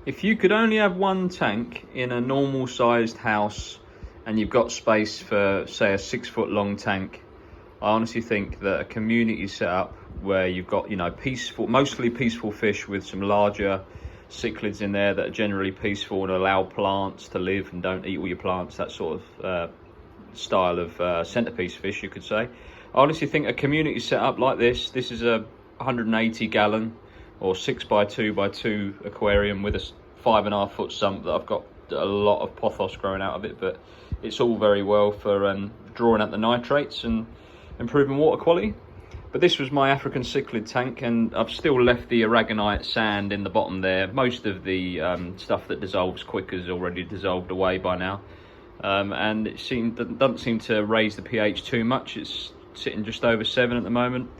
If you could only have one tank in a normal sized house and you've got space for, say, a 6 foot long tank, I honestly think that a community setup where you've got, peaceful, mostly peaceful fish with some larger cichlids in there that are generally peaceful and allow plants to live and don't eat all your plants, that sort of style of centerpiece fish, you could say. I honestly think a community setup like this is a 180 gallon or 6x2x2 aquarium with a 5.5 foot sump that I've got a lot of pothos growing out of it, but it's all very well for drawing out the nitrates and improving water quality. But this was my African cichlid tank, and I've still left the aragonite sand in the bottom there. Most of the stuff that dissolves quick has already dissolved away by now, and it doesn't seem to raise the pH too much. It's sitting just over 7 at the moment.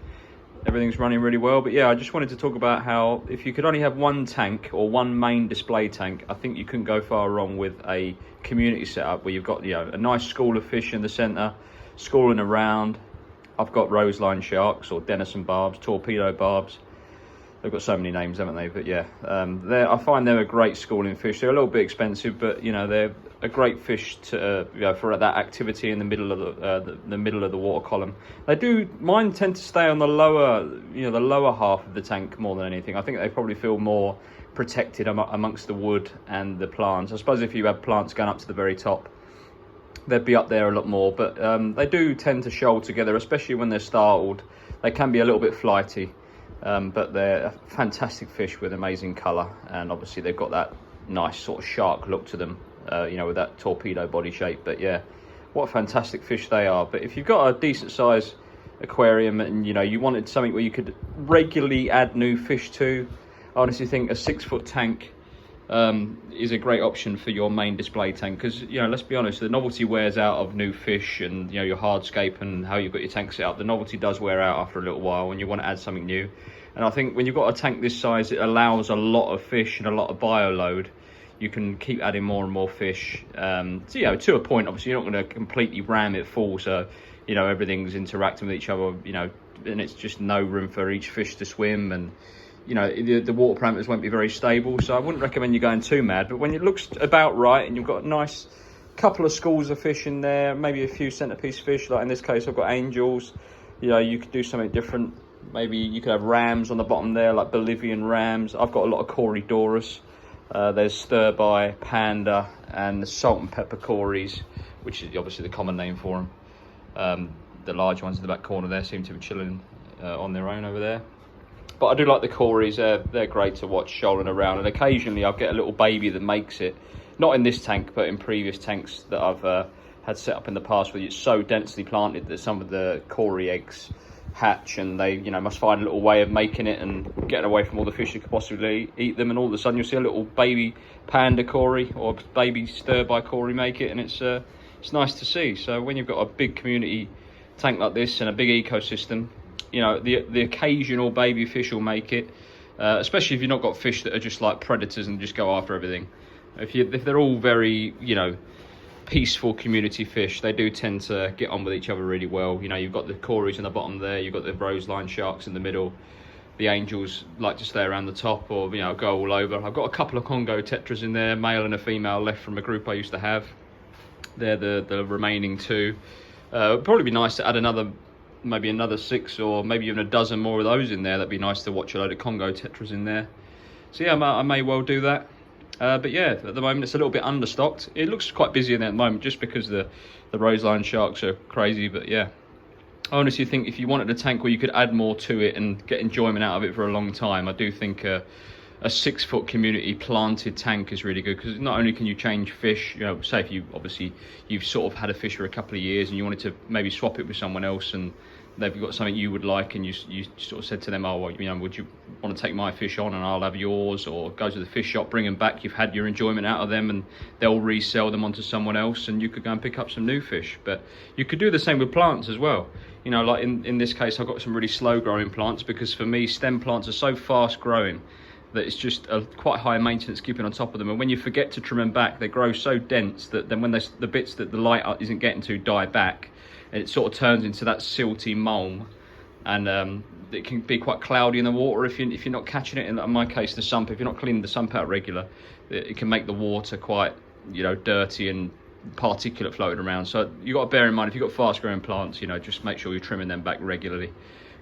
Everything's running really well. But yeah, I just wanted to talk about how if you could only have one tank or one main display tank, I think you couldn't go far wrong with a community setup where you've got a nice school of fish in the center, schooling around. I've got roseline sharks or denison barbs, torpedo barbs. They've got so many names, haven't they? But yeah, I find they're a great schooling fish. They're a little bit expensive, but they're a great fish to for that activity in the middle of the middle of the water column. Mine tend to stay on the lower, the lower half of the tank more than anything. I think they probably feel more protected amongst the wood and the plants. I suppose if you have plants going up to the very top, they'd be up there a lot more, but they do tend to shoal together, especially when they're startled. They can be a little bit flighty, but they're a fantastic fish with amazing colour, and obviously they've got that nice sort of shark look to them, with that torpedo body shape. But yeah, what fantastic fish they are. But if you've got a decent size aquarium and you wanted something where you could regularly add new fish to, I honestly think a 6 foot tank is a great option for your main display tank, because let's be honest, the novelty wears out of new fish, and your hardscape and how you've got your tank set up, the novelty does wear out after a little while when you want to add something new. And I think when you've got a tank this size, it allows a lot of fish and a lot of bio load. You can keep adding more and more fish, to a point. Obviously you're not going to completely ram it full, so everything's interacting with each other, and it's just no room for each fish to swim, and the water parameters won't be very stable, so I wouldn't recommend you going too mad. But when it looks about right and you've got a nice couple of schools of fish in there, maybe a few centerpiece fish, like in this case I've got angels, you could do something different. Maybe you could have rams on the bottom there, like Bolivian rams. I've got a lot of Corydoras. There's stir-by, panda, and the salt and pepper cories, which is obviously the common name for them. The large ones in the back corner there seem to be chilling on their own over there. But I do like the cories. They're great to watch shoaling around, and occasionally I'll get a little baby that makes it. Not in this tank, but in previous tanks that I've had set up in the past, where it's so densely planted that some of the cory eggs hatch, and they must find a little way of making it and getting away from all the fish that could possibly eat them, and all of a sudden you'll see a little baby panda cory or baby stir-by cory make it, and it's nice to see. So when you've got a big community tank like this and a big ecosystem, the occasional baby fish will make it, especially if you've not got fish that are just like predators and just go after everything. If they're all very peaceful community fish, they do tend to get on with each other really well. You've got the cories in the bottom there, you've got the roseline sharks in the middle, the angels like to stay around the top, or go all over. I've got a couple of Congo tetras in there, male and a female, left from a group I used to have. They're the remaining two. It'd probably be nice to add maybe another 6 or maybe even a dozen more of those in there. That'd be nice to watch a load of Congo tetras in there. So yeah, I may well do that. But yeah, at the moment it's a little bit understocked. It looks quite busy in there at the moment just because the roseline sharks are crazy. But yeah, I honestly think if you wanted a tank where you could add more to it and get enjoyment out of it for a long time, I do think a 6 foot community planted tank is really good, because not only can you change fish, say if you've sort of had a fish for a couple of years and you wanted to maybe swap it with someone else, and they've got something you would like, and you sort of said to them, oh, well, would you want to take my fish on and I'll have yours, or go to the fish shop, bring them back, you've had your enjoyment out of them, and they'll resell them onto someone else, and you could go and pick up some new fish. But you could do the same with plants as well. Like in this case I've got some really slow growing plants, because for me stem plants are so fast growing that it's just quite high maintenance keeping on top of them, and when you forget to trim them back, they grow so dense that then when the bits that the light isn't getting to die back, and it sort of turns into that silty mulm, and it can be quite cloudy in the water if you're not catching it. In my case, the sump, if you're not cleaning the sump out regular, it can make the water quite, you know, dirty and particulate floating around. So you got to bear in mind, if you've got fast growing plants, you know, just make sure you're trimming them back regularly,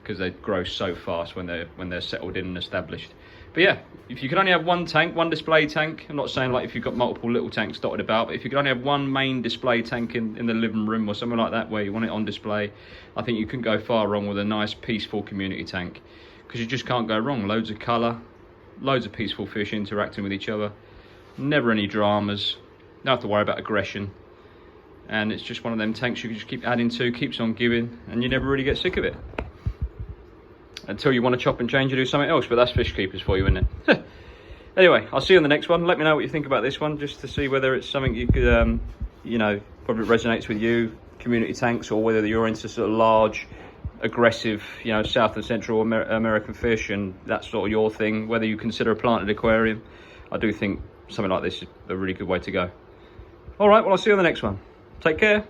because they grow so fast when they're settled in and established. But yeah, if you could only have one tank, one display tank, I'm not saying like if you've got multiple little tanks dotted about, but if you could only have one main display tank in the living room or something like that where you want it on display, I think you couldn't go far wrong with a nice peaceful community tank, because you just can't go wrong. Loads of colour, loads of peaceful fish interacting with each other, never any dramas, don't have to worry about aggression, and it's just one of them tanks you can just keep adding to, keeps on giving, and you never really get sick of it. Until you want to chop and change and do something else, but that's fish keepers for you, isn't it? Anyway, I'll see you on the next one. Let me know what you think about this one, just to see whether it's something you could, you know, probably resonates with you, community tanks, or whether you're into sort of large, aggressive, you know, South and Central American fish, and that's sort of your thing, whether you consider a planted aquarium. I do think something like this is a really good way to go. All right, well, I'll see you on the next one. Take care.